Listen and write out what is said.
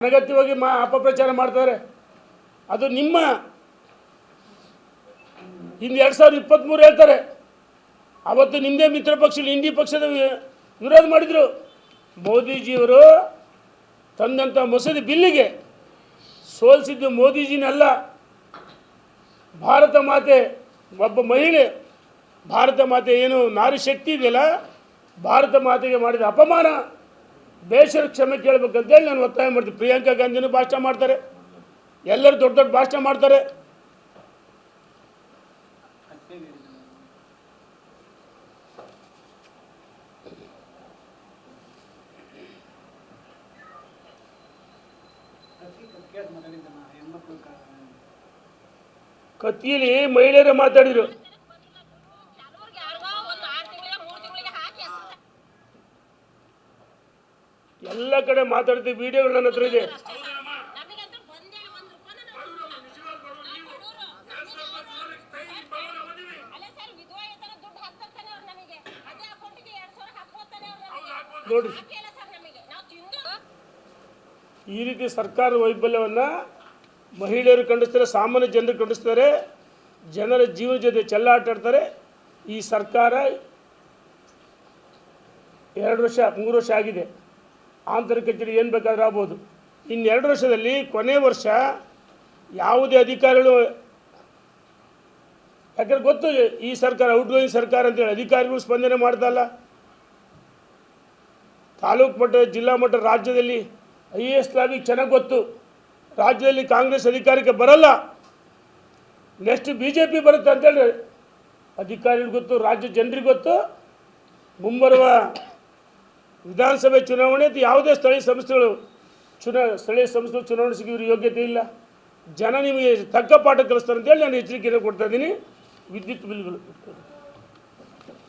ಅನಗತ್ಯವಾಗಿ ಅಪಪ್ರಚಾರ ಮಾಡ್ತಾರೆ. ಅದು ನಿಮ್ಮ ಇನ್ನು 2023 ಹೇಳ್ತಾರೆ. ಅವತ್ತು ನಿಮ್ಮದೇ ಮಿತ್ರ ಪಕ್ಷ ಇಂಡಿ ಪಕ್ಷದ ವಿರೋಧ ಮಾಡಿದರು. ಮೋದಿಜಿಯವರು ತಂದಂಥ ಮಸೂದೆ ಬಿಲ್ಲಿಗೆ ಸೋಲಿಸಿದ್ದು ಮೋದಿಜಿನಲ್ಲ, ಭಾರತ ಮಾತೆ. ಒಬ್ಬ ಮಹಿಳೆ ಭಾರತ ಮಾತೆ ಏನು ನಾರಿ ಶಕ್ತಿ ಇದೆಯಲ್ಲ, ಭಾರತ ಮಾತೆಗೆ ಮಾಡಿದ ಅಪಮಾನ ದೇಶದ ಕ್ಷಮೆ ಕೇಳಬೇಕಂತೇಳಿ ನಾನು ಒತ್ತಾಯ ಮಾಡ್ತೀನಿ. ಪ್ರಿಯಾಂಕಾ ಗಾಂಧಿನೂ ಭಾಷಣ ಮಾಡ್ತಾರೆ, ಎಲ್ಲರೂ ದೊಡ್ಡ ದೊಡ್ಡ ಭಾಷಣ ಮಾಡ್ತಾರೆ. ಕತ್ತಿಯಲ್ಲಿ ಮಹಿಳೆಯರೇ ಮಾತಾಡಿದರು. ಎಲ್ಲ ಕಡೆ ಮಾತಾಡ್ತೀವಿ, ವಿಡಿಯೋಗಳು ನನ್ನ ಹತ್ರ ಇದೆ. ನೋಡಿ, ಈ ರೀತಿ ಸರ್ಕಾರದ ವೈಫಲ್ಯವನ್ನು ಮಹಿಳೆಯರು ಖಂಡಿಸ್ತಾರೆ, ಸಾಮಾನ್ಯ ಜನರು ಖಂಡಿಸ್ತಾರೆ, ಜನರ ಜೀವನ ಜೊತೆ ಚೆಲ್ಲಾಟಾಡ್ತಾರೆ. ಈ ಸರ್ಕಾರ 2 ವರ್ಷ 3 ವರ್ಷ ಆಗಿದೆ. ಆಂತರಿಕ ಕಚೇರಿ ಏನು ಬೇಕಾದರೂ ಆಗ್ಬೋದು. ಇನ್ನು 2 ವರ್ಷದಲ್ಲಿ ಕೊನೆ ವರ್ಷ ಯಾವುದೇ ಅಧಿಕಾರಿಗಳು, ಯಾಕಂದ್ರೆ ಗೊತ್ತು ಈ ಸರ್ಕಾರ ಔಟ್ಗೋಯಿಂಗ್ ಸರ್ಕಾರ ಅಂತೇಳಿ ಅಧಿಕಾರಿಗಳು ಸ್ಪಂದನೆ ಮಾಡ್ದಲ್ಲ. ತಾಲೂಕು ಮಟ್ಟ, ಜಿಲ್ಲಾ ಮಟ್ಟ, ರಾಜ್ಯದಲ್ಲಿ IAS ಲಾಬಿಗೆ ಚೆನ್ನಾಗಿ ಗೊತ್ತು. ರಾಜ್ಯದಲ್ಲಿ ಕಾಂಗ್ರೆಸ್ ಅಧಿಕಾರಕ್ಕೆ ಬರಲ್ಲ, ನೆಕ್ಸ್ಟ್ BJP ಬರುತ್ತೆ ಅಂತೇಳಿ ಅಧಿಕಾರಿಗಳು ಗೊತ್ತು, ರಾಜ್ಯ ಜನರಿಗೆ ಗೊತ್ತು. ಮುಂಬರುವ ವಿಧಾನಸಭೆ ಚುನಾವಣೆ ಅಥವಾ ಯಾವುದೇ ಸ್ಥಳೀಯ ಸಂಸ್ಥೆಗಳು ಚುನಾವಣೆ ಸಿಗಿದ್ರೆ ಯೋಗ್ಯತೆ ಇಲ್ಲ. ಜನ ನಿಮಗೆ ತಕ್ಕ ಪಾಠ ಕಲಿಸ್ತಾರೆ ಅಂತೇಳಿ ನಾನು ಎಚ್ಚರಿಕೆಯನ್ನು ಕೊಡ್ತಾ ಇದ್ದೀನಿ. ವಿದ್ಯುತ್ ಬಿಲ್ಗಳು